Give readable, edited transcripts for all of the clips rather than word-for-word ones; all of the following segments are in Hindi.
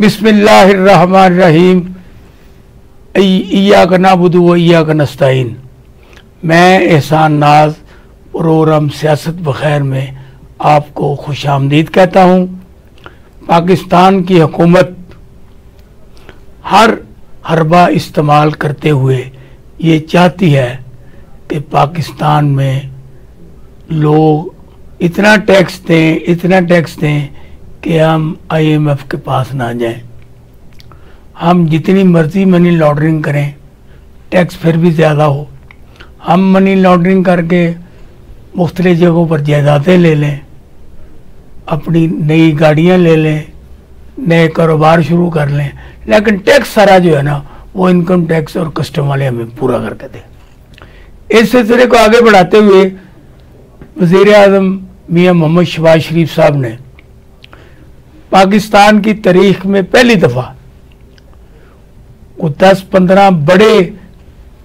बिस्मिल्लाहिर्रहमानिर्रहीम। इय्याक नअबुदु व इय्याक नस्तईन। मैं एहसान नाज प्रोग्राम सियासत बखैर में आपको खुश आमदीद कहता हूँ। पाकिस्तान की हुकूमत हर हरबा इस्तेमाल करते हुए ये चाहती है कि पाकिस्तान में लोग इतना टैक्स दें कि हम IMF के पास ना जाएं। हम जितनी मर्जी मनी लॉन्ड्रिंग करें, टैक्स फिर भी ज़्यादा हो। हम मनी लॉन्ड्रिंग करके मुख्तलिफ जगहों पर जायदादें ले लें, अपनी नई गाड़ियां ले लें, नए कारोबार शुरू कर लें, लेकिन टैक्स सारा जो है ना वो इनकम टैक्स और कस्टम वाले हमें पूरा करके दें। इस सिलसिले को आगे बढ़ाते हुए वज़ीर आज़म मियां मोहम्मद शहबाज शरीफ साहब ने पाकिस्तान की तारीख में पहली दफ़ा वो 10-15 बड़े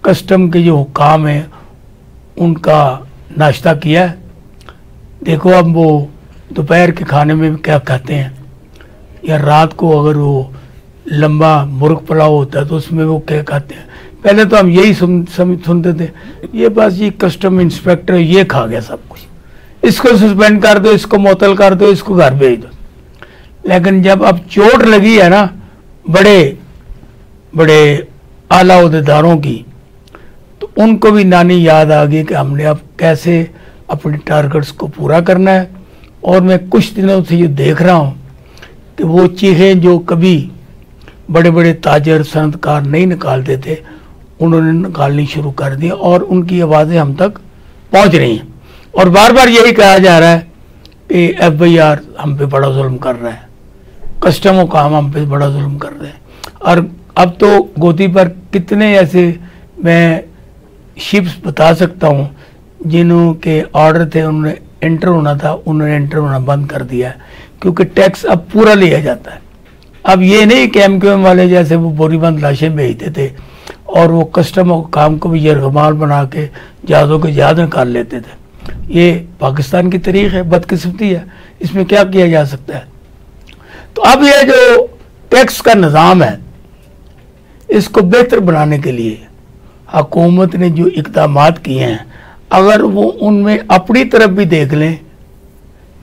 कस्टम के जो हुक्काम हैं उनका नाश्ता किया है। देखो अब वो दोपहर के खाने में क्या कहते हैं, या रात को अगर वो लंबा मुर्ग पुलाव होता है तो उसमें वो क्या कहते हैं। पहले तो हम यही सुनते थे, ये बस ये कस्टम इंस्पेक्टर ये खा गया सब कुछ, इसको सस्पेंड कर दो, इसको मुअत्तल कर दो, इसको घर भेज दो। लेकिन जब अब चोट लगी है ना बड़े बड़े आला ओहदेदारों की, तो उनको भी नानी याद आ गई कि हमने अब कैसे अपने टारगेट्स को पूरा करना है। और मैं कुछ दिनों से ये देख रहा हूँ कि वो चीज़ें जो कभी बड़े बड़े ताजर सनतकार नहीं निकालते थे, उन्होंने निकालनी शुरू कर दी और उनकी आवाज़ें हम तक पहुँच रही हैं। और बार बार यही कहा जा रहा है कि FIR हम पे बड़ा जुल्म कर रहा है, कस्टम काम हम पे बड़ा जुल्म कर रहे हैं। और अब तो गोदी पर कितने ऐसे मैं शिप्स बता सकता हूँ जिन्हों के ऑर्डर थे, उन्होंने एंटर होना था, उन्होंने एंटर होना बंद कर दिया है, क्योंकि टैक्स अब पूरा लिया जाता है। अब ये नहीं कि MQM वाले जैसे वो बोरीबंद लाशें भेजते थे और वो कस्टम काम को भी यरगमाल बना के जहाज़ों के जहाज़ निकाल लेते थे। ये पाकिस्तान की तारीख है, बदकिस्मती है, इसमें क्या किया जा सकता है। तो अब ये जो टैक्स का निज़ाम है, इसको बेहतर बनाने के लिए हुकूमत ने जो इक़दामात किए हैं, अगर वो उनमें अपनी तरफ भी देख लें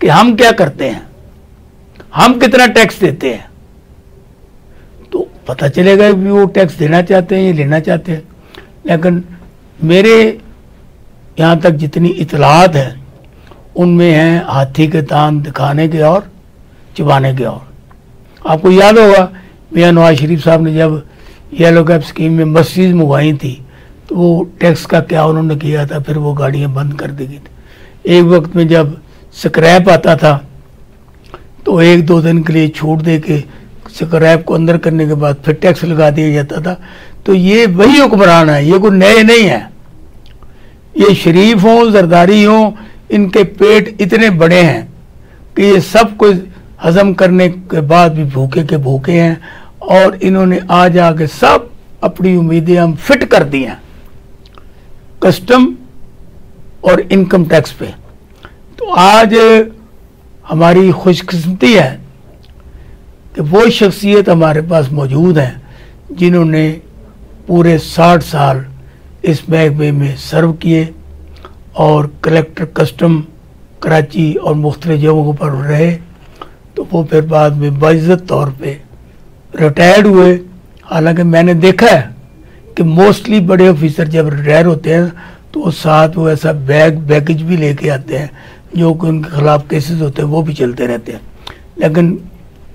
कि हम क्या करते हैं, हम कितना टैक्स देते हैं, तो पता चलेगा कि वो टैक्स देना चाहते हैं या लेना चाहते हैं। लेकिन मेरे यहाँ तक जितनी इतलात है उनमें हैं हाथी के दांत दिखाने के और चबाने के। और आपको याद होगा मियां नवाज शरीफ साहब ने जब येलो कैप स्कीम में मस्जिद मंगवाई थी तो वो टैक्स का क्या उन्होंने किया था, फिर वो गाड़ियाँ बंद कर दी गई थी। एक वक्त में जब स्क्रैप आता था तो 1-2 दिन के लिए छूट दे के स्क्रैप को अंदर करने के बाद फिर टैक्स लगा दिया जाता था। तो ये वही हुक्मरान है, ये कोई नए नहीं है। ये शरीफ हों जरदारी हों, इनके पेट इतने बड़े हैं कि ये सब कुछ हजम करने के बाद भी भूखे के भूखे हैं। और इन्होंने आज आके सब अपनी उम्मीदें हम फिट कर दी हैं कस्टम और इनकम टैक्स पे। तो आज हमारी खुशकिस्मती है कि वो शख्सियत हमारे पास मौजूद हैं जिन्होंने पूरे 60 साल इस महकमे में सर्व किए और कलेक्टर कस्टम कराची और मुख्तलिफ जगहों पर रहे। तो वो फिर बाद में बाइज्जत तौर पे रिटायर्ड हुए। हालांकि मैंने देखा है कि मोस्टली बड़े ऑफिसर जब रिटायर होते हैं तो वो साथ वो ऐसा बैगेज भी लेके आते हैं, जो कि उनके खिलाफ केसेस होते हैं वो भी चलते रहते हैं। लेकिन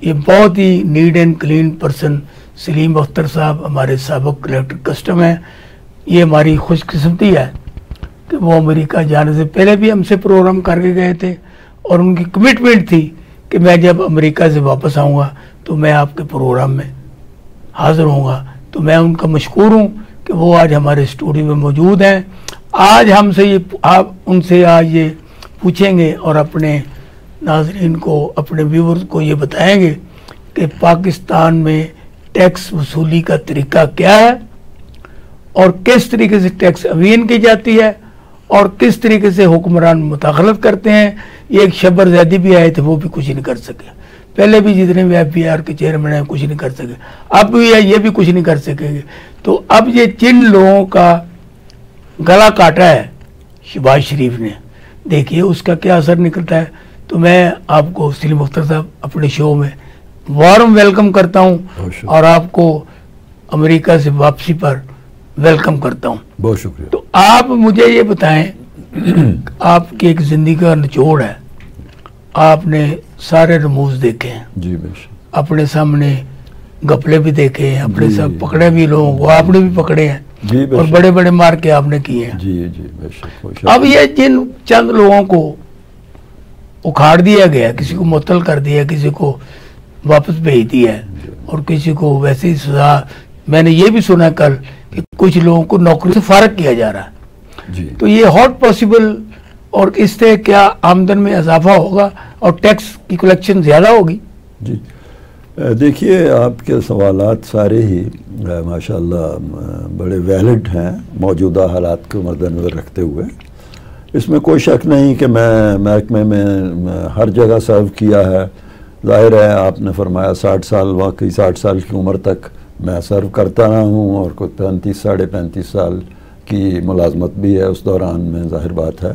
ये बहुत ही neat and clean person Salim Akhtar साहब हमारे साबिक कलेक्टर कस्टम हैं। ये हमारी खुशकिस्मती है कि वो अमेरिका जाने से पहले भी हमसे प्रोग्राम करके गए थे और उनकी कमिटमेंट थी कि मैं जब अमेरिका से वापस आऊँगा तो मैं आपके प्रोग्राम में हाज़िर होऊंगा। तो मैं उनका मशकूर हूँ कि वो आज हमारे स्टूडियो में मौजूद हैं। आज हमसे ये आप उनसे आज ये पूछेंगे और अपने नाज़रीन को, अपने व्यूअर्स को ये बताएंगे कि पाकिस्तान में टैक्स वसूली का तरीका क्या है और किस तरीके से टैक्स अवीन की जाती है और किस तरीके से हुक्मरान मुदाखलत करते हैं। ये एक शबर ज़ैदी भी आए थे, वो भी कुछ नहीं कर सके। पहले भी जितने भी FBR के चेयरमैन हैं कुछ नहीं कर सके, अब भी ये भी कुछ नहीं कर सकेंगे। तो अब ये जिन लोगों का गला काटा है शहबाज शरीफ ने, देखिए उसका क्या असर निकलता है। तो मैं आपको सलीम अख्तर साहब अपने शो में वार्म वेलकम करता हूँ और आपको अमेरिका से वापसी पर वेलकम करता हूँ। बहुत शुक्रिया। तो आप मुझे ये बताएं, आपकी एक जिंदगी का निचोड़ है, आपने सारे रमूज देखे हैं जी, बेशक। अपने सामने गपले भी देखे हैं, अपने सब पकड़े भी लोगों को, आपने भी पकड़े हैं जी, और बड़े बड़े मार के आपने किए हैं। जी जी, बेशक। अब ये जिन चंद लोगों को उखाड़ दिया गया, किसी को मुअत्तल कर दिया, किसी को वापस भेज दिया है और किसी को वैसे ही सजा, मैंने ये भी सुना कल कि कुछ लोगों को नौकरी से फारग किया जा रहा है जी। तो ये हॉट पॉसिबल, और इससे क्या आमदन में इजाफा होगा और टैक्स की कलेक्शन ज़्यादा होगी? जी, देखिए आपके सवालात सारे ही माशाल्लाह बड़े वैलिड हैं मौजूदा हालात को मद्देनज़र रखते हुए। इसमें कोई शक नहीं कि मैं महकमे में हर जगह सर्व किया है। जाहिर है आपने फरमाया 60 साल, वाकई 60 साल की उम्र तक मैं सर्व करता रहा हूँ और कुछ 35 साढ़े 35 साल की मुलाजमत भी है उस दौरान में, जाहिर बात है।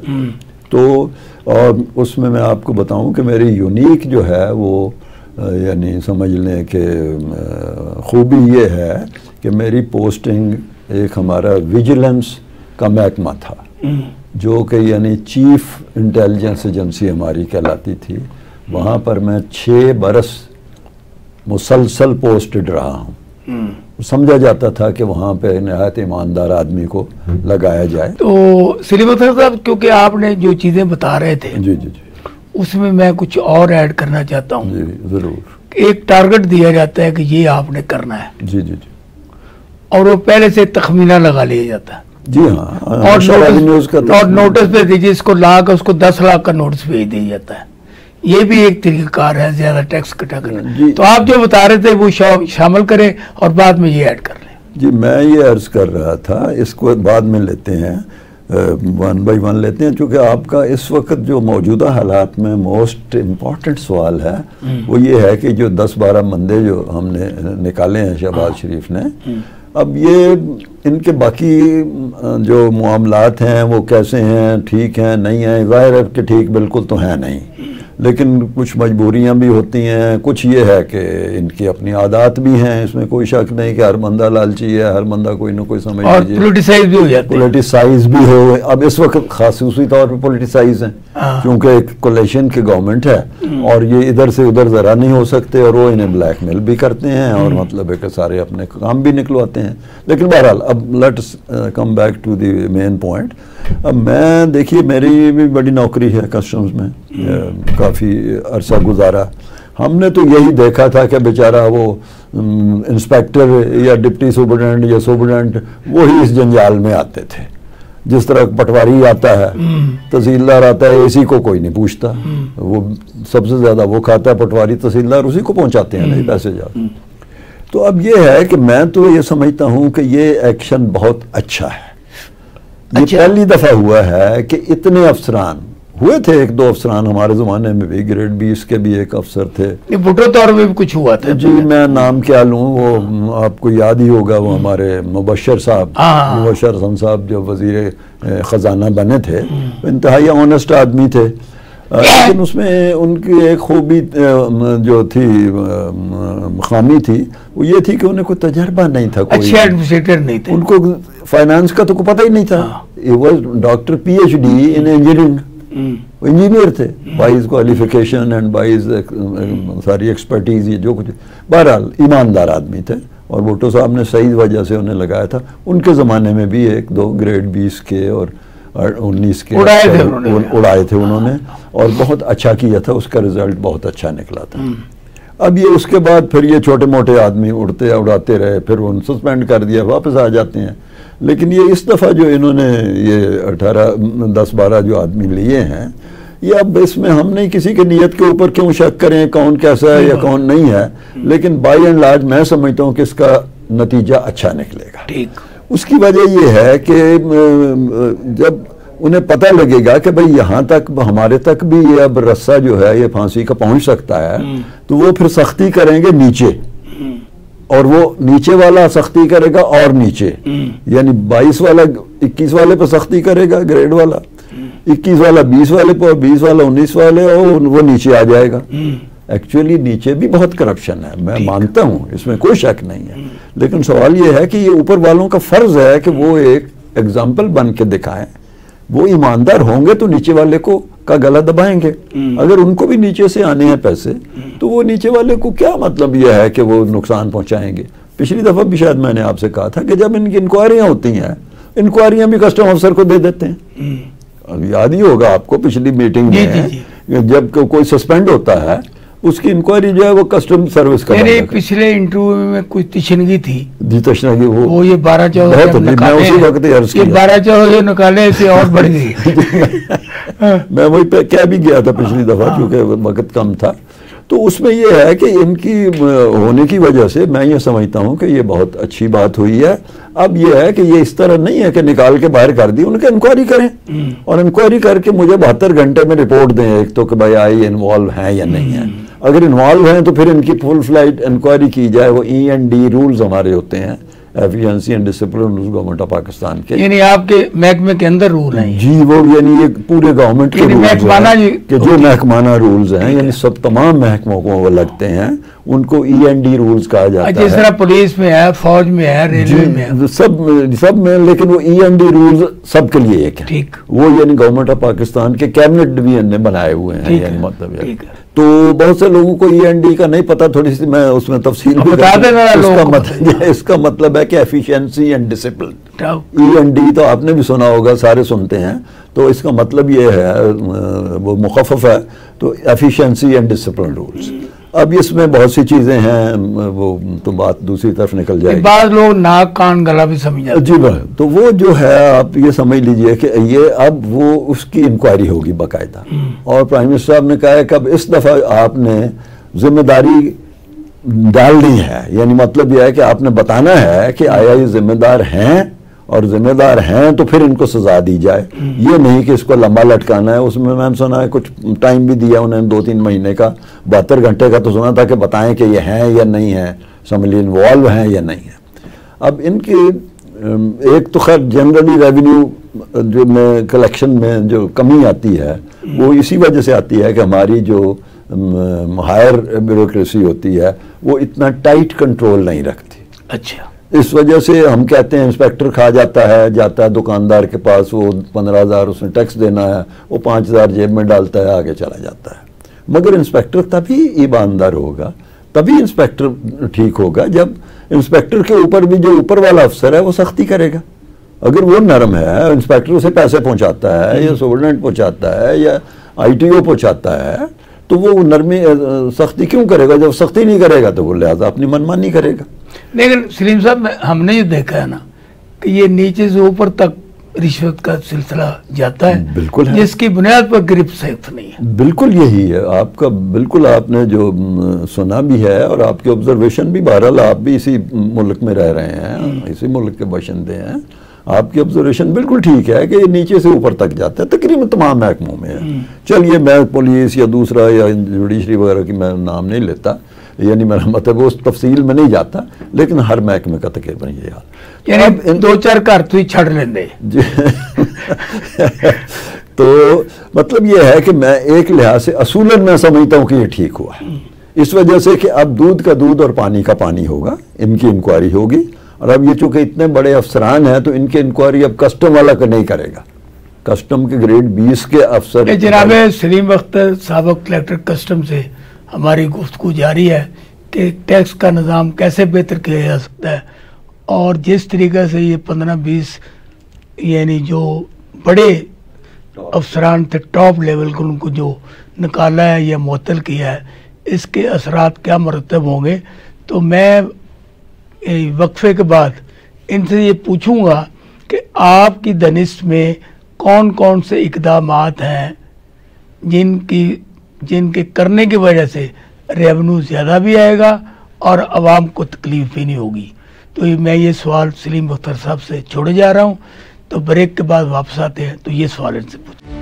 तो और उसमें मैं आपको बताऊं कि मेरी यूनिक जो है वो यानी समझ लें कि खूबी ये है कि मेरी पोस्टिंग एक हमारा विजिलेंस का महकमा था जो कि यानी चीफ इंटेलिजेंस एजेंसी हमारी कहलाती थी। वहाँ पर मैं 6 बरस मुसलसल पोस्टेड रहा हूँ। समझा जाता था कि वहाँ पे नहायत ईमानदार आदमी को लगाया जाए। तो सलीम अख्तर साहब, क्योंकि आपने जो चीज़ें बता रहे थे जी जी जी, उसमें मैं कुछ और ऐड करना चाहता हूँ। जी ज़रूर। एक टारगेट दिया जाता है कि ये आपने करना है जी जी जी, और वो पहले से तखमीना लगा लिया जाता है। जी हाँ, और नोटिस पे दीजिए, इसको लाख उसको 10 लाख का नोटिस भेज दिया जाता है। ये भी एक तरीकाकार है ज्यादा टैक्स इकट्ठा करना। तो आप जो बता रहे थे वो शामिल करें और बाद में ये ऐड कर लें। जी, मैं ये अर्ज कर रहा था, इसको बाद में लेते हैं, 1 बाय 1 लेते हैं, क्योंकि आपका इस वक्त जो मौजूदा हालात में मोस्ट इम्पॉर्टेंट सवाल है वो ये है कि जो 10-12 बंदे जो हमने निकाले हैं शहबाज शरीफ ने, अब ये इनके बाकी जो मामलात हैं वो कैसे हैं, ठीक हैं नहीं हैं? ज़ाहिर है कि ठीक बिल्कुल तो है नहीं, लेकिन कुछ मजबूरियां भी होती हैं, कुछ ये है कि इनकी अपनी आदत भी हैं। इसमें कोई शक नहीं कि हर बंदा लालची है, हर बंदा कोई ना कोई समझ लीजिए पोलिटिसाइज भी हो जाते हैं। पोलिटिसाइज भी हो, अब इस वक्त खासूसी तौर पर पोलिटिसाइज हैं क्योंकि एक कोलिशन की गवर्नमेंट है और ये इधर से उधर ज़रा नहीं हो सकते और वो इन्हें ब्लैकमेल भी करते हैं और मतलब है कि सारे अपने काम भी निकलवाते हैं। लेकिन बहरहाल अब let's come back to the main point. अब मैं देखिए मेरी भी बड़ी नौकरी है कस्टम्स में, काफ़ी अरसा गुजारा। हमने तो यही देखा था कि बेचारा वो इंस्पेक्टर या डिप्टी सुपरिटेंडेंट या सुपरिटेंडेंट वही इस जंजाल में आते थे। जिस तरह पटवारी आता है, तहसीलदार आता है, इसी को कोई नहीं पूछता, वो सबसे ज़्यादा वो खाता है पटवारी, तहसीलदार उसी को पहुंचाते हैं नहीं पैसे जाते। तो अब ये है कि मैं तो ये समझता हूँ कि ये एक्शन बहुत अच्छा है। ये पहली दफ़ा हुआ है कि इतने अफसरान हुए थे, 1-2 अफसरान हमारे ज़माने में भी, ग्रेड 20 के भी एक अफसर थे। भुट्टो दौर में भी कुछ हुआ था। जी, मैं नाम क्या लूँ, वो आपको याद ही होगा, वो हमारे मुबशर साहब, मुबशर हसन साहब जो वज़ीर ख़जाना बने थे, इंतहाई ऑनेस्ट आदमी थे। लेकिन उसमें उनकी एक खूबी जो थी, खामी थी, वो ये थी कि उन्हें कोई तजर्बा नहीं था, कोई अच्छे एडमिनिस्ट्रेटर नहीं थे, उनको फाइनेंस का तो पता ही नहीं था। ये वो डॉक्टर PhD इन इंजीनियरिंग, इंजीनियर थे, बाइज क्वालिफिकेशन एंड बाइज सारी एक्सपर्टीज, ये जो कुछ। बहरहाल ईमानदार आदमी थे और भुट्टो साहब ने सही वजह से उन्हें लगाया था। उनके ज़माने में भी 1-2 ग्रेड 20 के और 19 के उड़ाए थे उन्होंने और बहुत अच्छा किया था, उसका रिजल्ट बहुत अच्छा निकला था। अब ये उसके बाद फिर ये छोटे मोटे आदमी उड़ाते रहे, फिर उन्हें सस्पेंड कर दिया, वापस आ जाते हैं। लेकिन ये इस दफ़ा जो इन्होंने ये 10-12 जो आदमी लिए हैं, ये अब इसमें हम नहीं किसी की नीयत के ऊपर क्यों शक करें कौन कैसा है या कौन नहीं है, लेकिन बाय एंड लार्ज मैं समझता हूँ कि इसका नतीजा अच्छा निकलेगा। ठीक। उसकी वजह ये है कि जब उन्हें पता लगेगा कि भाई यहाँ तक हमारे तक भी ये अब रस्सा जो है ये फांसी का पहुंच सकता है, तो वो फिर सख्ती करेंगे नीचे, और वो नीचे वाला सख्ती करेगा और नीचे, यानी 22 वाला 21 वाले पे सख्ती करेगा ग्रेड वाला, 21 वाला 20 वाले पे, और 20 वाला 19 वाले, और वो नीचे आ जाएगा। एक्चुअली नीचे भी बहुत करप्शन है, मैं मानता हूँ, इसमें कोई शक नहीं है, लेकिन सवाल ये है कि ये ऊपर वालों का फर्ज है कि वो एक एग्जाम्पल बन के दिखाएं। वो ईमानदार होंगे तो नीचे वाले को का गला दबाएंगे। अगर उनको भी नीचे से आने हैं पैसे, तो वो नीचे वाले को क्या मतलब यह है कि वो नुकसान पहुंचाएंगे। पिछली दफा भी शायद मैंने आपसे कहा था कि जब इनकी इंक्वायरियां होती हैं, इंक्वायरियां भी कस्टम अफसर को दे देते हैं। अब याद ही होगा आपको पिछली मीटिंग में जब कोई सस्पेंड होता है, उसकी इंक्वायरी जो है वो कस्टम सर्विस का। मेरे पिछले इंटरव्यू में कुछ तशनगी थी जी, तशनगी वो ये 12-14 मैं उसी वक्त अर्ज किया, 12-14 निकाले से और बढ़ गई। मैं वही पे कह भी गया था पिछली दफा, क्योंकि वक्त कम था। तो उसमें यह है कि इनकी होने की वजह से मैं ये समझता हूँ कि ये बहुत अच्छी बात हुई है। अब ये है कि ये इस तरह नहीं है कि निकाल के बाहर कर दी, उनके इंक्वायरी करें, और इंक्वायरी करके मुझे 72 घंटे में रिपोर्ट दें, एक तो कि भाई आई इन्वॉल्व है या नहीं है। अगर इन्वॉल्व हैं तो फिर इनकी फुल फ्लाइट इंक्वायरी की जाए। वो E&D रूल्स हमारे होते हैं, efficiency and discipline government of Pakistan के, यानी आपके महकमे के अंदर रूल हैं जी। वो यानी ये पूरे गवर्नमेंट के रूल्स हैं कि जो महकमाना रूल्स हैं, यानी सब तमाम महकमों को वो लगते हैं, उनको E&D रूल्स कहा जाता है। जिस तरह पुलिस में है, फौज में है, रेलवे में है, सब में, लेकिन वो E&D रूल्स सबके लिए एक है। ठीक, वो यानी गवर्नमेंट ऑफ पाकिस्तान के कैबिनेट डिवीजन ने बनाए हुए हैं, यानी मतलब है। तो बहुत से लोगों को E&D का नहीं पता, थोड़ी सी मैं उसमें तफसील बता देना। इसका मतलब है कि एफिशिएंसी एंड डिसिप्लिन। E&D तो आपने भी सुना होगा, सारे सुनते हैं। तो इसका मतलब ये है, वो मुखफ़फ़ है, तो एफिशिएंसी एंड डिसिप्लिन रूल्स। अब इसमें बहुत सी चीजें हैं, वो तो बात दूसरी तरफ निकल जाएगी। बाद लोग नाक कान गला भी समझ जाते हैं। जी भाई, तो वो जो है आप ये समझ लीजिए कि ये अब वो उसकी इंक्वायरी होगी बाकायदा। और प्राइम मिनिस्टर साहब ने कहा है कि अब इस दफा आपने जिम्मेदारी डालनी है, यानी मतलब यह है कि आपने बताना है कि आया ये जिम्मेदार हैं, और जिम्मेदार हैं तो फिर इनको सजा दी जाए। ये नहीं कि इसको लंबा लटकाना है। उसमें मैंने सुना है कुछ टाइम भी दिया उन्होंने, 2-3 महीने का, 72 घंटे का तो सुना था कि बताएं कि ये हैं या नहीं है, समझ इन्वॉल्व हैं या नहीं है। अब इनकी एक तो खैर जनरली रेवेन्यू जो में कलेक्शन में जो कमी आती है, वो इसी वजह से आती है कि हमारी जो हायर ब्यूरोक्रेसी होती है वो इतना टाइट कंट्रोल नहीं रखती। अच्छा, इस वजह से हम कहते हैं इंस्पेक्टर खा जाता है दुकानदार के पास, वो 15,000 उसने टैक्स देना है, वो 5,000 जेब में डालता है, आगे चला जाता है। मगर इंस्पेक्टर तभी ईमानदार होगा, तभी इंस्पेक्टर ठीक होगा जब इंस्पेक्टर के ऊपर भी जो ऊपर वाला अफसर है वो सख्ती करेगा। अगर वो नरम है, इंस्पेक्टर उसे पैसे पहुंचाता है या सुबर्डेंट पहुंचाता है या ITO पहुंचाता है, तो वो नरमी सख्ती क्यों करेगा? जब सख्ती नहीं करेगा तो वो लिहाजा अपनी मनमानी करेगा। लेकिन सलीम साहब, हमने ये देखा है ना कि ये नीचे से ऊपर तक रिश्वत का सिलसिला जाता है, बिल्कुल है, जिसकी बुनियाद पर गिरफ्त सख्त नहीं है। बिल्कुल यही है आपका, बिल्कुल आपने जो सुना भी है और आपकी ऑब्जर्वेशन भी, बहरहाल आप भी इसी मुल्क में रह रहे हैं, इसी मुल्क के बाशिंदे हैं, आपकी ऑब्जर्वेशन बिल्कुल ठीक है कि ये नीचे से ऊपर तक जाता है, तकरीबन तमाम महकमों में है। चलिए मैं पुलिस या दूसरा या जुडिशरी वगैरह की मैं नाम नहीं लेता, यानी मेरा मतलब उस तफसील में नहीं जाता, लेकिन हर महकमे का तकरीबन ये हाल। यानी 2-4 घर तो ही छड़ लेंगे। तो मतलब ये है कि मैं एक लिहाज से असूलन मैं समझता हूँ कि ये ठीक हुआ है, इस वजह से कि अब दूध का दूध और पानी का पानी होगा, इनकी इंक्वायरी होगी। और अब ये चूंकि इतने बड़े अफसरान हैं तो इनकी इंक्वायरी अब कस्टम वाला का नहीं करेगा, कस्टम के ग्रेड 20 के अफसर। जनाब सलीम अख्तर साबिक कलेक्टर कस्टम से हमारी गुफ्तगू जारी है कि टैक्स का निज़ाम कैसे बेहतर किया जा सकता है, और जिस तरीके से ये 15-20 यानी जो बड़े अफसरान थे टॉप लेवल को, उनको जो निकाला है या मुअत्तल किया है, इसके असरात क्या मरतब होंगे। तो मैं वक्फे के बाद इनसे ये पूछूंगा कि आपकी दनिश में कौन कौन से इक़दामात हैं जिनके करने की वजह से रेवेन्यू ज़्यादा भी आएगा और आवाम को तकलीफ भी नहीं होगी। तो मैं ये सवाल सलीम अख्तर साहब से छोड़े जा रहा हूँ। तो ब्रेक के बाद वापस आते हैं तो ये सवाल इनसे पूछते हैं।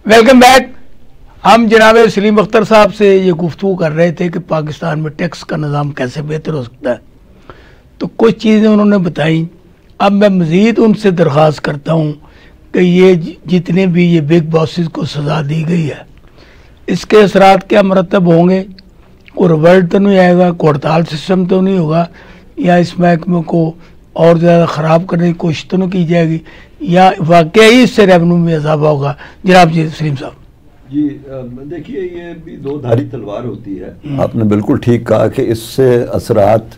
Welcome back. हम जनाब सलीम अख्तर साहब से ये गुफ्तगू कर रहे थे कि पाकिस्तान में टैक्स का निज़ाम कैसे बेहतर हो सकता है, तो कुछ चीज़ें उन्होंने बताई। अब मैं मज़ीद उनसे दरख्वास्त करता हूँ कि ये जितने भी ये बिग बॉसेस को सज़ा दी गई है, इसके असरात क्या मरतब होंगे? कोई रिवल्ट तो नहीं आएगा, कोई हड़ताल सिस्टम तो नहीं होगा, या इस महकमे को और ज़्यादा ख़राब करने की कोशिश तो नहीं की जाएगी, या वाकई इससे रेवेन्यू में इजाफा होगा? जनाब जी सलीम साहब जी, देखिए ये भी दो धारी तलवार होती है। आपने बिल्कुल ठीक कहा कि इससे असरात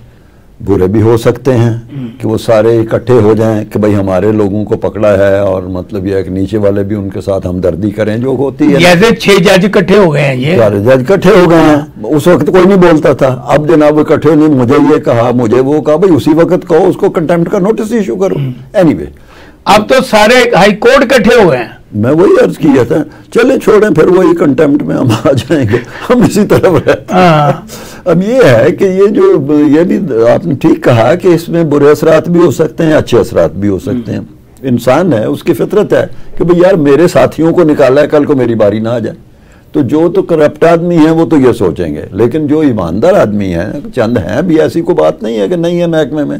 बुरे भी हो सकते हैं कि वो सारे इकट्ठे हो जाएं कि भाई हमारे लोगों को पकड़ा है, और मतलब यह कि नीचे वाले भी उनके साथ हमदर्दी करें, जो होती है। जैसे 6 जज इकट्ठे हो गए हैं, ये 4 जज इकट्ठे हो गए हैं। उस वक्त कोई नहीं बोलता था, अब जनाब इकट्ठे नहीं, मुझे ये कहा, मुझे वो कहा, भाई उसी वक्त कहो, उसको कंटेम्प्ट का नोटिस इशू करो। एनीवे, अब तो सारे हाई कोर्ट इकट्ठे हो गए हैं। मैं वही अर्ज किया था, चले छोड़ें, फिर वही कंटेम्प्ट में हम आ जाएंगे, हम इसी तरफ रहते हैं। अब ये है कि ये भी आपने ठीक कहा कि इसमें बुरे असरात भी हो सकते हैं, अच्छे असरात भी हो सकते हैं। इंसान है, उसकी फितरत है कि भाई यार मेरे साथियों को निकाला है, कल को मेरी बारी ना आ जाए। तो जो तो करप्ट आदमी है वो तो ये सोचेंगे, लेकिन जो ईमानदार आदमी है, चंद हैं भी, ऐसी कोई बात नहीं है कि नहीं है महकमे में,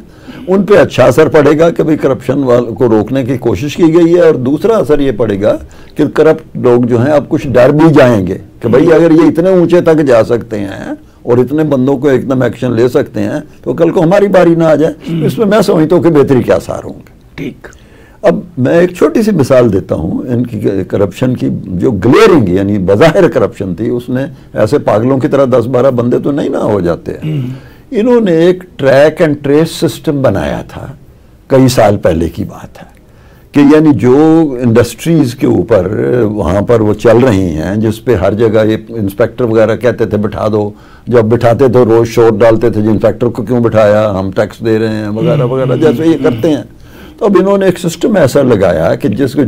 उन पे अच्छा असर पड़ेगा कि भाई करप्शन को रोकने की कोशिश की गई है। और दूसरा असर ये पड़ेगा कि करप्ट लोग जो हैं अब कुछ डर भी जाएंगे कि भाई अगर ये इतने ऊंचे तक जा सकते हैं और इतने बंदों को एकदम एक्शन ले सकते हैं, तो कल को हमारी बारी ना आ जाए। इसमें मैं समझता हूँ कि बेहतरी के आसार होंगे। ठीक। अब मैं एक छोटी सी मिसाल देता हूँ इनकी करप्शन की, जो ग्लेयरिंग यानी बज़ाहिर करप्शन थी, उसने ऐसे पागलों की तरह 10-12 बंदे तो नहीं ना हो जाते हैं। इन्होंने एक ट्रैक एंड ट्रेस सिस्टम बनाया था, कई साल पहले की बात है, कि यानी जो इंडस्ट्रीज़ के ऊपर वहाँ पर वो चल रही हैं, जिस पे हर जगह ये इंस्पेक्टर वगैरह कहते थे बिठा दो, जब बिठाते तो रोज़ शोर डालते थे, इंस्पेक्टर को क्यों बिठाया, हम टैक्स दे रहे हैं वगैरह वगैरह, जैसे ये करते हैं। तो अब इन्होंने एक सिस्टम ऐसा लगाया कि जिसको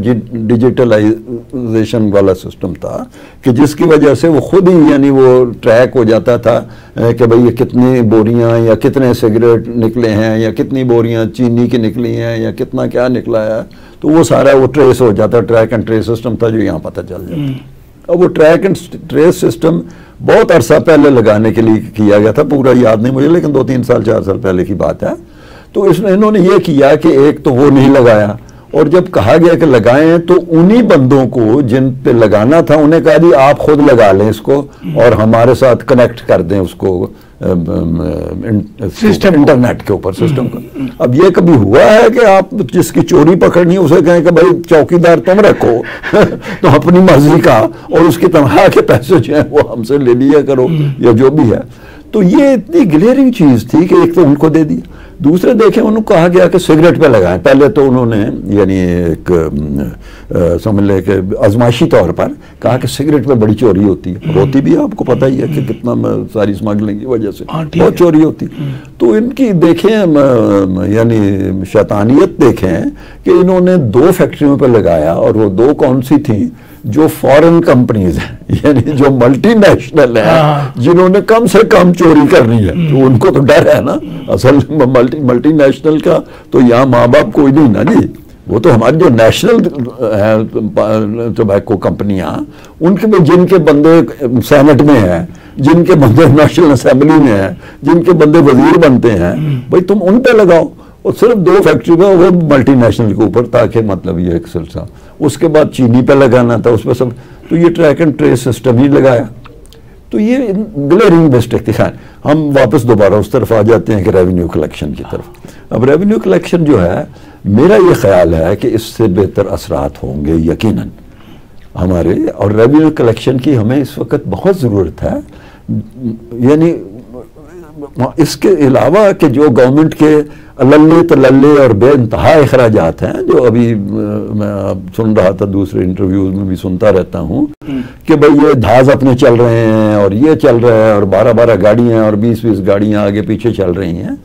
डिजिटलाइजेशन वाला सिस्टम था, कि जिसकी वजह से वो खुद ही यानी वो ट्रैक हो जाता था कि भाई ये कितनी बोरियां या कितने सिगरेट निकले हैं, या कितनी बोरियां चीनी की निकली हैं, या कितना क्या निकला है, तो वो सारा वो ट्रेस हो जाता। ट्रैक एंड ट्रेस सिस्टम था जो यहाँ पता चल जाता। अब वो ट्रैक एंड ट्रेस सिस्टम बहुत अरसा पहले लगाने के लिए किया गया था, पूरा याद नहीं मुझे, लेकिन 2-3 साल 4 साल पहले की बात है। तो इसमें इन्होंने ये किया कि एक तो वो नहीं लगाया, और जब कहा गया कि लगाएं तो उन्हीं बंदों को जिन पे लगाना था उन्हें कहा जी आप खुद लगा लें इसको और हमारे साथ कनेक्ट कर दें उसको सिस्टम, इंटरनेट के ऊपर सिस्टम का। अब ये कभी हुआ है कि आप जिसकी चोरी पकड़नी उसे कहें कि भाई चौकीदार तुम रखो तो अपनी मर्जी का, और उसकी तनख्वाह के पैसे जो है वो हमसे ले लिया करो, या जो भी है। तो ये इतनी ग्लेयरिंग चीज थी कि एक तो उनको दे दिया, दूसरे देखें उन्होंने कहा गया कि सिगरेट पे लगाएं। पहले तो उन्होंने यानी एक समझ लें कि आजमाइशी तौर पर कहा कि सिगरेट पे बड़ी चोरी होती है, होती भी है, आपको पता ही है कि कितना सारी स्मगलिंग की वजह से बहुत चोरी होती। तो इनकी देखें यानी शैतानियत देखें कि इन्होंने 2 फैक्ट्रियों पे लगाया, और वो 2 कौन सी थी, जो फॉरेन कंपनीज हैं, यानी जो मल्टीनेशनल हैं, जिन्होंने कम से कम चोरी करनी है, तो उनको तो डर है ना। असल मल्टीनेशनल का तो यहाँ माँ बाप कोई नहीं ना जी, वो तो हमारी जो नेशनल है टोबैको कंपनियां, उनके में जिनके बंदे सेनेट में हैं, जिनके बंदे नेशनल असेंबली में हैं, जिनके बंदे वजीर बनते हैं, भाई तुम उन पे लगाओ। और सिर्फ 2 फैक्ट्री में वो मल्टीनेशनल के ऊपर, ताकि मतलब ये एक सिलसिला। उसके बाद चीनी पे लगाना था, उस पर सब, तो ये ट्रैक एंड ट्रेस सिस्टम ही लगाया। तो ये ग्लेयरिंग मिस्टेक थी। हम वापस दोबारा उस तरफ आ जाते हैं कि रेवेन्यू कलेक्शन की तरफ। अब रेवेन्यू कलेक्शन जो है, मेरा ये ख्याल है कि इससे बेहतर असरात होंगे यकीनन हमारे, और रेवेन्यू कलेक्शन की हमें इस वक्त बहुत ज़रूरत है। यानी इसके अलावा कि जो गवर्नमेंट के लल्ले तलल्ले और बेइंतहा अखराजात हैं, जो अभी मैं सुन रहा था, दूसरे इंटरव्यूज में भी सुनता रहता हूँ कि भाई ये जहाज अपने चल रहे हैं और ये चल रहा है और 12-12 गाड़ियाँ और 20-20 गाड़ियाँ आगे पीछे चल रही हैं।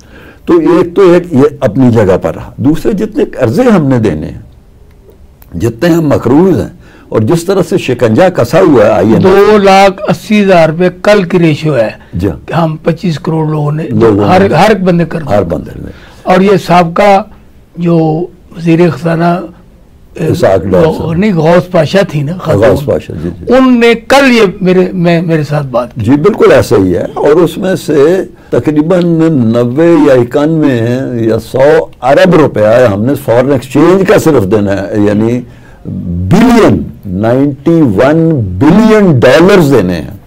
तो एक ये अपनी जगह पर रहा। दूसरे जितने कर्जे हमने देने हैं जितने हम मकरूज हैं और जिस तरह से शिकंजा कसा हुआ है IMF 2,80,000 रुपए कल की रेशियो है जी हम 25 करोड़ लोगों ने हर एक बंदे कर हर बंदे ने और ये साबका जो वजीर खजाना नहीं गौस पाशा थी ना, गौस पाशा जी, उनने कल ये मेरे साथ बात की। जी बिल्कुल ऐसा ही है। और उसमें से तकरीबन 90 या 91 या 100 अरब रुपया हमने फॉरेन एक्सचेंज का सिर्फ देना है, यानी बिलियन 91 बिलियन डॉलर्स देने हैं।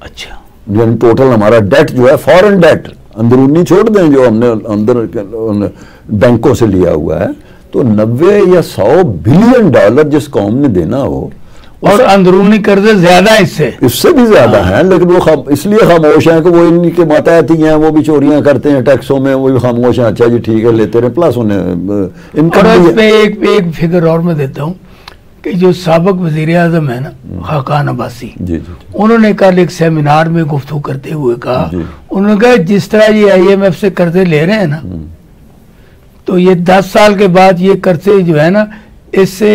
अच्छा, यानी टोटल हमारा डेट जो है, फॉरेन डेट अंदरूनी छोड़ दें जो हमने अंदर बैंकों से लिया हुआ है, तो 90 या 100 बिलियन डॉलर जिस कौम ने देना हो, और अंदरूनी कर्जे ज्यादा इससे भी ज्यादा हैं, लेकिन वो इसलिए खामोश हैं कि वो इनके माताहती हैं, वो भी चोरियां करते हैं टैक्सों में, वो भी खामोश हैं। अच्छा जी ठीक है लेते रहे, प्लस उन्हें इनकम एक फिगर और मैं देता हूँ कि जो साबिक वजीर आजम है ना खाकान अब्बासी, उन्होंने कल एक सेमिनार में गुफ्तगू करते हुए कहा, उन्होंने कहा जिस तरह ये IMF से कर्जे ले रहे हैं ना, तो ये 10 साल के बाद ये कर्जे जो है ना इससे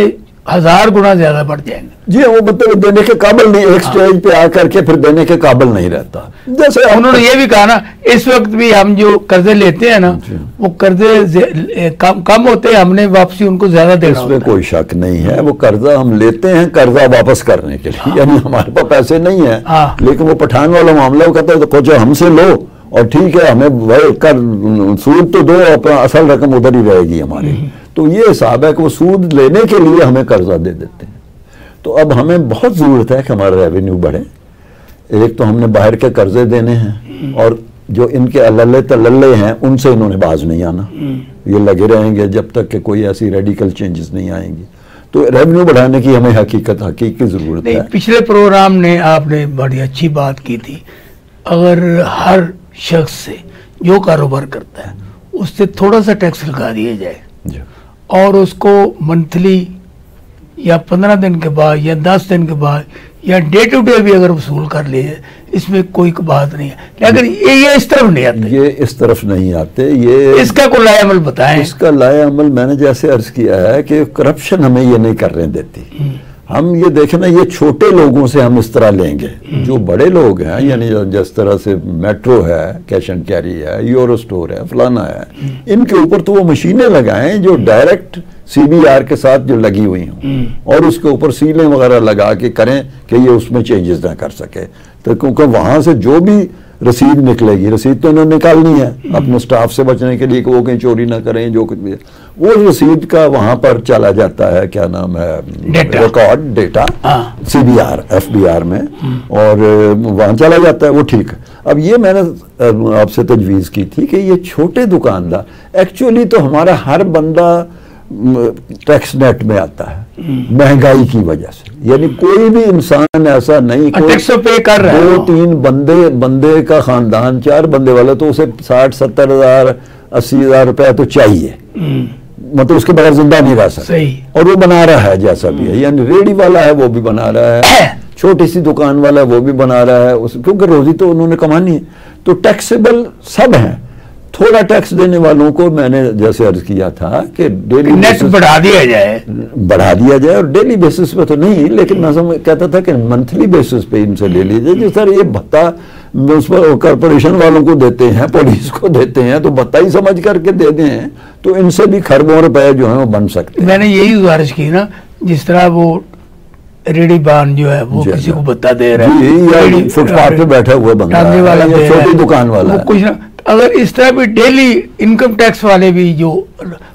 1000 गुना ज्यादा बढ़ जाएंगे। जी वो मतलब देने के काबिल नहीं, एक स्टेज पे आकर के फिर देने के काबिल नहीं रहता। जैसे उन्होंने ये भी कहा ना, इस वक्त भी हम जो कर्जे लेते हैं ना वो कर्जे कम होते हैं, हमने वापसी उनको ज्यादा देना होता है। इसमें कोई शक नहीं है, वो कर्जा हम लेते हैं कर्जा वापस करने के लिए, यानी हमारे पास पैसे नहीं है, लेकिन वो पठान वाला मामला वो कहता है तो कुछ हमसे लो और ठीक है हमें वही कर सूद तो दो, अपना असल रकम उधर ही रहेगी हमारी। तो ये हिसाब है कि वो सूद लेने के लिए हमें कर्जा दे देते हैं। तो अब हमें बहुत ज़रूरत है कि हमारा रेवेन्यू बढ़े। एक तो हमने बाहर के कर्जे देने हैं, और जो इनके अल्ले तल्ले हैं उनसे इन्होंने बाज नहीं आना, ये लगे रहेंगे जब तक कि कोई ऐसी रेडिकल चेंजेस नहीं आएंगी। तो रेवेन्यू बढ़ाने की हमें हकीकी ज़रूरत है। पिछले प्रोग्राम ने आपने बड़ी अच्छी बात की थी, अगर हर शख्स से जो कारोबार करता है उससे थोड़ा सा टैक्स लगा दिया जाए और उसको मंथली या 15 दिन के बाद या 10 दिन के बाद या डे टू डे भी अगर वसूल कर लिए, इसमें कोई बात नहीं है। लेकिन ये इस तरफ नहीं आते, ये इस तरफ नहीं आते। ये इसका कोई लाए अमल बताएं। इसका लाए अमल मैंने जैसे अर्ज किया है कि करप्शन हमें ये नहीं करने देती। हम ये देखें ना, ये छोटे लोगों से हम इस तरह लेंगे, जो बड़े लोग हैं यानी जिस तरह से मेट्रो है, कैश एंड कैरी है, यूरो स्टोर है, फलाना है, इनके ऊपर तो वो मशीनें लगाएं जो डायरेक्ट CBR के साथ जो लगी हुई हों, और उसके ऊपर सीलें वगैरह लगा के करें कि ये उसमें चेंजेस ना कर सके। तो क्योंकि वहां से जो भी रसीद निकलेगी, रसीद तो इन्होंने निकालनी है अपने स्टाफ से बचने के लिए कि वो कहीं चोरी ना करें, जो कुछ भी वो रसीद का वहां पर चला जाता है, क्या नाम है, रिकॉर्ड डेटा CBR FBR में, और वहां चला जाता है वो ठीक है। अब ये मैंने आपसे तजवीज़ की थी कि ये छोटे दुकानदार, एक्चुअली तो हमारा हर बंदा टैक्स नेट में आता है महंगाई की वजह से, यानी कोई भी इंसान ऐसा नहीं, टैक्स पे कर रहा है। 2-3 बंदे का खानदान, 4 बंदे वाला, तो उसे 60-70 हज़ार 80 हज़ार रुपया तो चाहिए, मतलब उसके बगैर जिंदा नहीं रह सकता। और वो बना रहा है जैसा भी है, यानी रेडी वाला है वो भी बना रहा है, छोटी सी दुकान वाला है वो भी बना रहा है, क्योंकि रोजी तो उन्होंने कमानी है। तो टैक्सेबल सब हैं। थोड़ा टैक्स देने वालों को मैंने जैसे अर्ज किया था कि डेली नेट बढ़ा दिया जाए, और डेली बेसिस पे तो नहीं, लेकिन मैं कहता था कि मंथली बेसिस पे इनसे ले लीजिए। जिस तरह ये भत्ता उस पर कॉरपोरेशन वालों को देते हैं, पुलिस को देते हैं, तो भत्ता ही समझ करके दे दें, तो इनसे भी खरबों रुपए जो है वो बन सकते हैं। मैंने यही गुजारिश की ना, जिस तरह वो रेडी बान जो है वो किसी को भत्ता दे रहा है, फुटपाथ पे बैठा हुआ बंदा, छोटी दुकान वाला, कुछ ना, अगर इस तरह भी डेली इनकम टैक्स वाले भी जो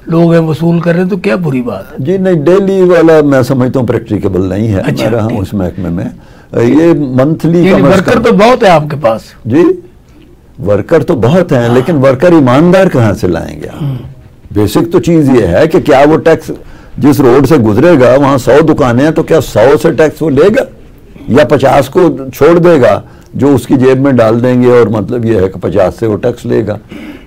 लोग हैं वसूल कर रहे हैं तो क्या बुरी बात है? जी नहीं, डेली वाला मैं समझता हूँ प्रैक्टिकेबल नहीं है। अच्छा, मैं रहा हूँ उस महकमे में, ये मंथली वर्कर तो बहुत है आपके पास। जी वर्कर तो बहुत हैं, लेकिन वर्कर ईमानदार कहाँ से लाएंगे आप? बेसिक तो चीज ये है कि क्या वो टैक्स जिस रोड से गुजरेगा वहां 100 दुकानें हैं, तो क्या 100 से टैक्स वो लेगा या 50 को छोड़ देगा जो उसकी जेब में डाल देंगे, और मतलब ये है कि 50 से वो टैक्स लेगा।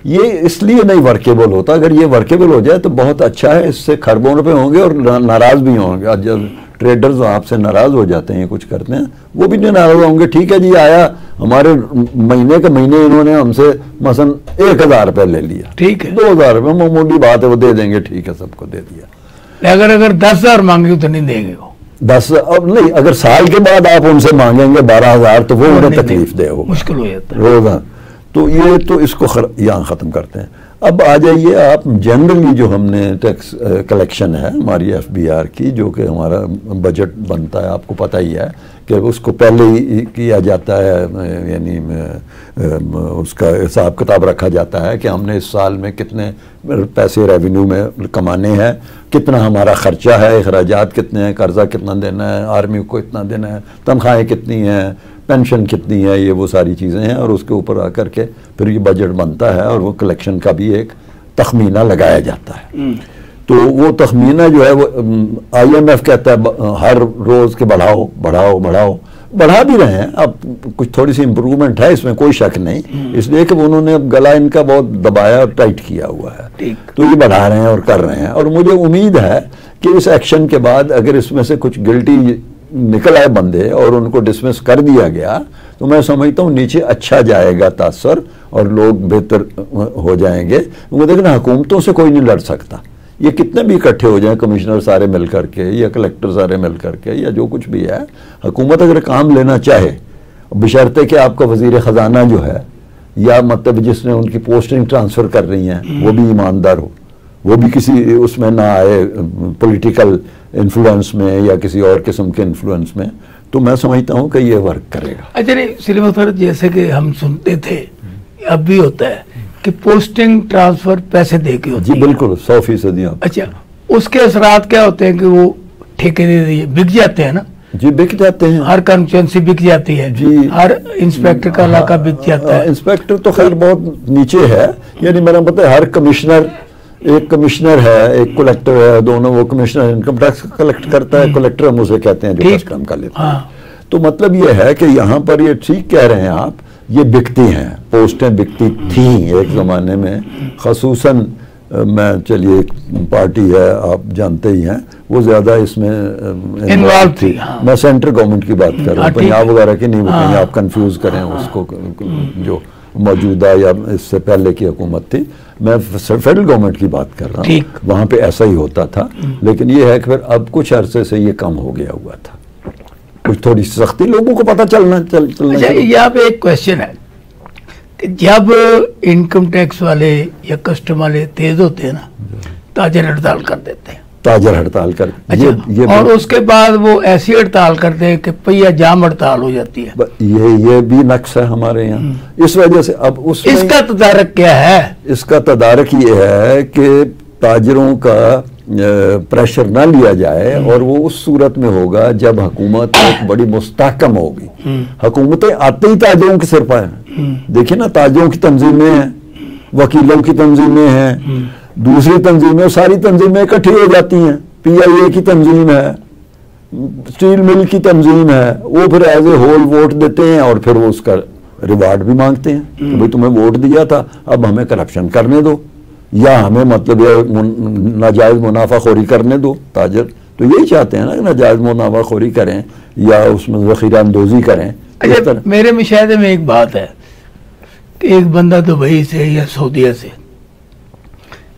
ये इसलिए नहीं वर्केबल होता। अगर ये वर्केबल हो जाए तो बहुत अच्छा है, इससे खरबों रुपए होंगे और नाराज भी होंगे। आज जब ट्रेडर्स आपसे नाराज हो जाते हैं, कुछ करते हैं, वो भी नहीं नाराज होंगे। ठीक है जी, आया हमारे महीने के महीने इन्होंने हमसे मसलन 1000 रुपये ले लिया, ठीक है, 2000 रुपये मामूली बात है, वो दे देंगे, ठीक है, सबको दे दिया। अगर 10,000 मांगे तो नहीं देंगे वो। 10 अब नहीं, अगर साल के बाद आप उनसे मांगेंगे 12,000 तो वो उन्हें तकलीफ दे, हो मुश्किल हो जाता है रोजा। तो ये तो इसको यहाँ ख़त्म करते हैं। अब आ जाइए आप जनरली जो हमने टैक्स कलेक्शन है हमारी FBR की, जो कि हमारा बजट बनता है, आपको पता ही है कि उसको पहले ही किया जाता है, यानी उसका हिसाब किताब रखा जाता है कि हमने इस साल में कितने पैसे रेवेन्यू में कमाने हैं, कितना हमारा खर्चा है, अखराजात कितने हैं, कर्जा कितना देना है, आर्मी को इतना देना है, तनख्वाहें कितनी हैं, पेंशन कितनी है, ये वो सारी चीज़ें हैं। और उसके ऊपर आकर के फिर ये बजट बनता है और वो कलेक्शन का भी एक तखमीना लगाया जाता है। तो वो तखमीना जो है वो IMF कहता है हर रोज़ के बढ़ाओ बढ़ाओ बढ़ाओ, बढ़ा भी रहे हैं। अब कुछ थोड़ी सी इम्प्रूवमेंट है, इसमें कोई शक नहीं, इसलिए कि उन्होंने अब गला इनका बहुत दबाया और टाइट किया हुआ है, तो ये बढ़ा रहे हैं और कर रहे हैं। और मुझे उम्मीद है कि इस एक्शन के बाद अगर इसमें से कुछ गिल्टी निकल आए बंदे और उनको डिसमिस कर दिया गया, तो मैं समझता हूँ नीचे अच्छा जाएगा तासर और लोग बेहतर हो जाएंगे। वो देखना, हुकूमतों से कोई नहीं लड़ सकता, ये कितने भी इकट्ठे हो जाएं, कमिश्नर सारे मिल करके या कलेक्टर सारे मिल करके या जो कुछ भी है, हुकूमत अगर काम लेना चाहे, बशर्ते कि आपका वजीर ख़जाना जो है या मतलब जिसने उनकी पोस्टिंग ट्रांसफ़र कर रही हैं वो भी ईमानदार हो, वो भी किसी उसमें ना आए पॉलिटिकल इन्फ्लुएंस में या किसी और किस्म के इन्फ्लुएंस में, तो मैं समझता हूँ कि ये वर्क करेगा। अच्छा नहीं सलीम सर, जैसे कि हम सुनते थे, अब भी होता है कि पोस्टिंग ट्रांसफर पैसे दे के होती है। जी बिल्कुल, 100%। अच्छा, उसके असरात क्या होते हैं कि वो ठेके दे दिए बिक जाते हैं ना? जी बिक जाते हैं, हर कंस्टिट्यूंसी बिक जाती है जी, हर इंस्पेक्टर का इलाका बिक जाता है। इंस्पेक्टर तो खैर बहुत नीचे है, यानी मेरा मतलब हर कमिश्नर, एक कमिश्नर है एक कलेक्टर है, दोनों, वो कमिश्नर इनकम टैक्स कलेक्ट करता है, कलेक्टर हम उसे कहते हैं जो कस्टम का लेता है। तो मतलब ये है कि यहाँ पर ये ठीक कह रहे हैं आप, ये बिकती हैं, पोस्टें बिकती थी एक ज़माने में, खसूसन मैं, चलिए एक पार्टी है आप जानते ही हैं, वो ज़्यादा इसमें इन्वॉल्व थी। मैं सेंट्रल गवर्नमेंट की बात कर रहा हूँ, पंजाब वगैरह की नहीं, कहीं आप कंफ्यूज करें उसको, जो मौजूदा या इससे पहले की हुकूमत थी, मैं फेडरल गवर्नमेंट की बात कर रहा हूँ, वहाँ पे ऐसा ही होता था। लेकिन ये है कि फिर अब कुछ अरसे से ये कम हो गया हुआ था, कुछ थोड़ी सख्ती लोगों को पता चलना। अच्छा, यहाँ पे एक क्वेश्चन है कि जब इनकम टैक्स वाले या कस्टम वाले तेज होते हैं ना, ताजर हड़ताल कर देते हैं, ताजर हड़ताल कर। अच्छा, ये और उसके बाद वो ऐसी हड़ताल करते हैं कि पहिया जाम हड़ताल हो जाती है। ये भी नक्श है हमारे यहाँ, इस वजह से अब इसका तदारक क्या है? इसका तदारक ये है कि ताजरों का प्रेशर ना लिया जाए, और वो उस सूरत में होगा जब हुकूमत एक बड़ी मुस्तहकम होगी। हुकूमतें आते ही ताजरों के सिर पर हैं। देखिए ना, ताजरों की तंजीमें हैं, वकीलों की तंजीमें हैं, दूसरी तंजीमें, सारी तंजीमें इकट्ठी हो जाती हैं। PIA की तंजीम है, स्टील मिल की तंजीम है, वो फिर एज ए होल वोट देते हैं और फिर वो उसका रिवार्ड भी मांगते हैं कि भाई तुम्हें वोट दिया था, अब हमें करप्शन करने दो, या हमें मतलब नाजायज मुनाफाखोरी करने दो। ताजर तो यही चाहते हैं ना कि नाजायज मुनाफाखोरी करें या उसमें ज़ख़ीरा अंदोज़ी करें। अच्छा, मेरे मुशाहिदे में एक बात है कि एक बंदा दुबई से या सऊदीया से,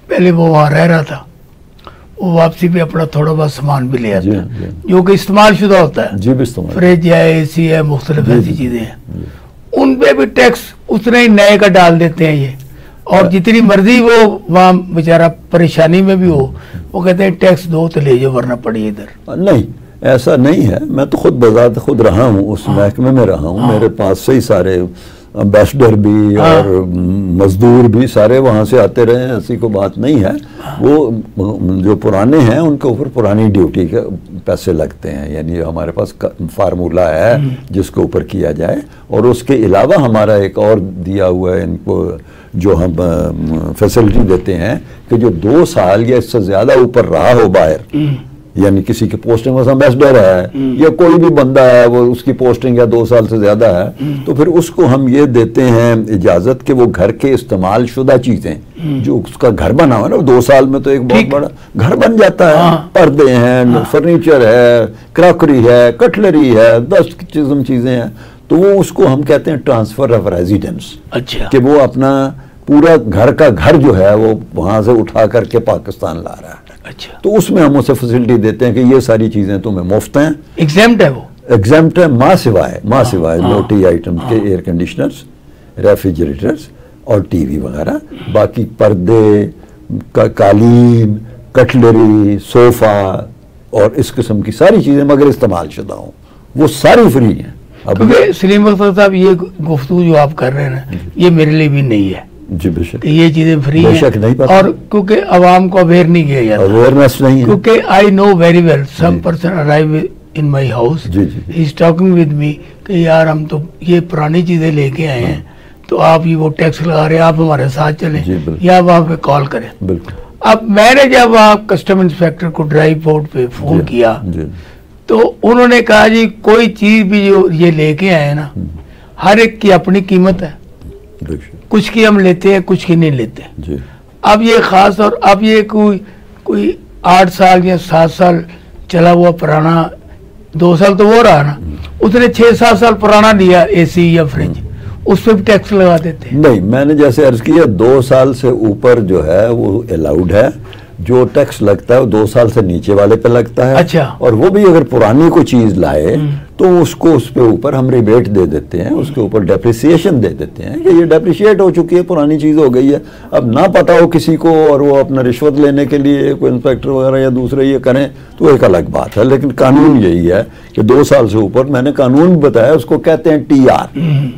पहले वो वहाँ रह रहा था, वो वापसी पे अपना थोड़ा बहुत सामान भी ले आता है जो कि इस्तेमाल शुदा होता है, जी भी इस्तेमाल, फ्रिज है, AC है, मुख्तलिफ ऐसी चीज़ें हैं, उन पे भी टैक्स उतने ही नए का डाल देते हैं ये। और जितनी मर्जी वो वहाँ बेचारा परेशानी में भी हो, वो कहते हैं टैक्स दो तो ले जाओ वरना पड़ी इधर। नहीं, ऐसा नहीं है। मैं तो खुद बजात खुद रहा हूँ, उस महकमे में रहा हूँ, मेरे पास से ही सारे एम्बेसडर भी और मजदूर भी सारे वहाँ से आते रहे, ऐसी कोई बात नहीं है। वो जो पुराने हैं उनके ऊपर पुरानी ड्यूटी के पैसे लगते हैं, यानी हमारे पास फार्मूला है जिसके ऊपर किया जाए। और उसके अलावा हमारा एक और दिया हुआ है इनको, जो हम फैसिलिटी देते हैं कि जो 2 साल या इससे ज़्यादा ऊपर रहा हो बाहर, यानी किसी की पोस्टिंग में एम्बेसडर है या कोई भी बंदा है, वो उसकी पोस्टिंग या 2 साल से ज्यादा है, तो फिर उसको हम ये देते हैं इजाजत कि वो घर के इस्तेमाल शुदा चीजें, जो उसका घर बना हुआ ना, 2 साल में तो एक बहुत बड़ा घर बन जाता है, पर्दे हैं, फर्नीचर है, क्रॉकरी है, कटलरी है, 10 किस्म चीजें हैं, तो वो उसको हम कहते हैं ट्रांसफर ऑफ रेजिडेंस। अच्छा, कि वो अपना पूरा घर का घर जो है वो वहां से उठा करके पाकिस्तान ला रहा है। अच्छा, तो उसमें हम उसे फैसिलिटी देते हैं कि ये सारी चीज़ें तुम्हें मुफ्त हैं। एग्जाम्प्ट है वो, एग्जाम्प्ट है, माँ सिवाय मोटी आइटम के एयर कंडीशनर्स, रेफ्रिजरेटर्स और टीवी वगैरह, बाकी पर्दे, कालीन, कटलरी, सोफ़ा और इस किस्म की सारी चीज़ें मगर इस्तेमाल शुदा हों वो सारी फ्री हैं। क्योंकि सलीम अख्तर साहब ये गुफ्तगू जो आप कर रहे हैं ना, ये मेरे लिए भी नहीं है जी, बेशक ये चीजें फ्री हैं, और क्योंकि आवाम को अवेयर नहीं किया जाता, अवेयरनेस नहीं है। क्योंकि I know very well some person arrive in my house, he is talking with me कि यार हम तो ये पुरानी चीजें लेके आए हैं, तो आप ये वो टैक्स लगा रहे हैं, आप हमारे साथ चलें या वहाँ पे कॉल करें। बिल्कुल। अब मैंने जब आप कस्टम इंस्पेक्टर को ड्राइव पोर्ट पे फोन किया तो उन्होंने कहा जी कोई चीज भी जो ये लेके आए ना, हर एक की अपनी कीमत है, कुछ की हम लेते हैं कुछ की नहीं लेते जी। अब ये खास और अब ये कोई 8 साल या 7 साल चला हुआ पुराना, 2 साल तो वो रहा ना, उसने 6-7 साल पुराना लिया एसी या फ्रिज, उस पर भी टैक्स लगा देते। नहीं, मैंने जैसे अर्ज किया 2 साल से ऊपर जो है वो अलाउड है, जो टैक्स लगता है वो 2 साल से नीचे वाले पे लगता है। अच्छा। और वो भी अगर पुरानी कोई चीज लाए तो उसको उस पे ऊपर हम रिबेट दे देते हैं, उसके ऊपर डेप्रिसिएशन दे देते हैं कि ये डेप्रिशिएट हो चुकी है, पुरानी चीज हो गई है। अब ना पता हो किसी को और वो अपना रिश्वत लेने के लिए कोई इंस्पेक्टर वगैरह या दूसरे ये करें तो एक अलग बात है, लेकिन कानून यही है कि 2 साल से ऊपर, मैंने कानून बताया उसको कहते हैं TR,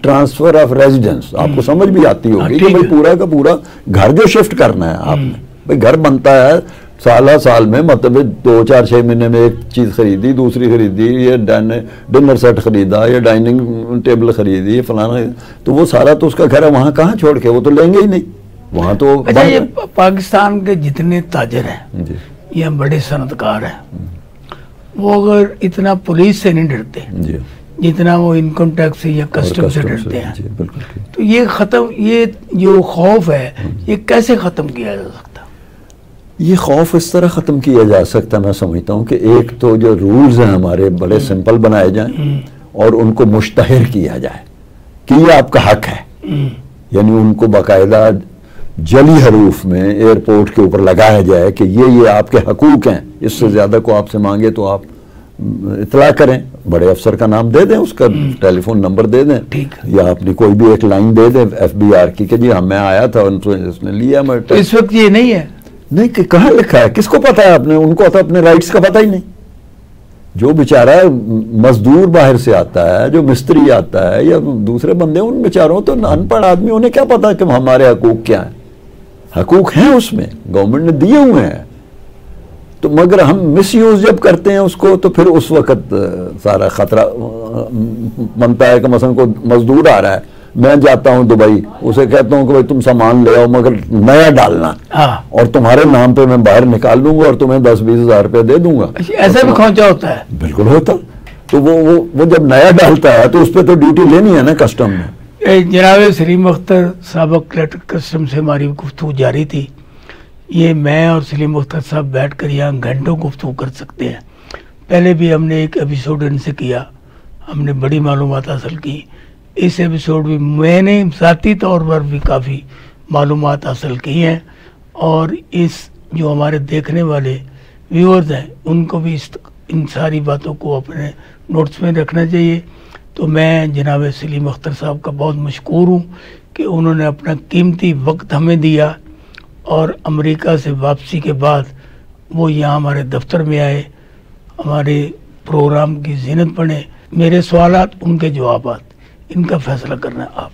ट्रांसफर ऑफ रेजिडेंस। आपको समझ भी आती होगी कि भाई पूरा का पूरा घर जो शिफ्ट करना है आपने, भाई घर बनता है साल में, मतलब 2-4-6 महीने में एक चीज खरीदी, दूसरी खरीदी, ये डिनर सेट खरीदा, या डाइनिंग टेबल खरीदी, फलाना, तो वो सारा तो उसका घर है, वहां कहाँ छोड़ के, वो तो लेंगे ही नहीं वहां तो। अच्छा, ये पाकिस्तान के जितने ताजर हैं या बड़े सनतकार हैं, वो अगर इतना पुलिस से नहीं डरते जितना वो इनकम टैक्स से या कस्टम से डरते हैं, तो ये खत्म, ये जो खौफ है ये कैसे खत्म किया जा सकता? ये खौफ इस तरह ख़त्म किया जा सकता है, मैं समझता हूँ कि एक तो जो रूल्स हैं हमारे बड़े सिंपल बनाए जाएं और उनको मुश्तहर किया जाए कि ये आपका हक है, यानी उनको बाकायदा जली हरूफ में एयरपोर्ट के ऊपर लगाया जाए कि ये आपके हकूक हैं, इससे ज़्यादा को आपसे मांगे तो आप इतला करें, बड़े अफसर का नाम दे दें, उसका टेलीफोन नंबर दे दें, या अपनी कोई भी एक लाइन दे दें FBR की कि जी मैं आया था उसने लिया। मैं तो इस वक्त ये नहीं है, नहीं कि कहाँ लिखा है, किसको पता है? अपने उनको तो अपने राइट्स का पता ही नहीं। जो बेचारा मजदूर बाहर से आता है, जो मिस्त्री आता है या दूसरे बंदे, उन बेचारों तो अनपढ़ आदमी, उन्हें क्या पता कि हमारे हकूक क्या है? हकूक हैं उसमें, गवर्नमेंट ने दिए हुए हैं, तो मगर हम मिसयूज जब करते हैं उसको तो फिर उस वक्त सारा खतरा बनता है कि मसलन को मजदूर आ रहा है, मैं जाता हूं दुबई, उसे कहता हूं कि भाई तुम सामान ले आओ मगर नया डालना, और तुम्हारे नाम पे मैं बाहर निकाल लूंगा और तुम्हें 10-20 हज़ार रुपये दे दूंगा। ऐसा भी खोचा होता है? बिल्कुल होता। तो वो जब नया डालता है तो उस पर तो ड्यूटी लेनी है ना कस्टम में। जनाब सलीम अख्तर साबिक कलेक्टर कस्टम से हमारी गुफ्तगू जारी थी। ये मैं और सलीम अख्तर साहब बैठ कर यहाँ घंटों गुफ्तगू कर सकते हैं। पहले भी हमने एक एपिसोड इनसे किया, हमने बड़ी मालूमात हासिल की। इस एपिसोड में मैंने ज़ाती तौर पर भी काफ़ी मालूमात हासिल की हैं, और इस जो हमारे देखने वाले व्यूअर्स हैं उनको भी इन सारी बातों को अपने नोट्स में रखना चाहिए। तो मैं जनाब सलीम अख्तर साहब का बहुत मशकूर हूँ कि उन्होंने अपना कीमती वक्त हमें दिया, और अमेरिका से वापसी के बाद वो यहाँ हमारे दफ्तर में आए, हमारे प्रोग्राम की ज़ीनत बने। मेरे सवालात, उनके जवाबात, इनका फैसला करना आप।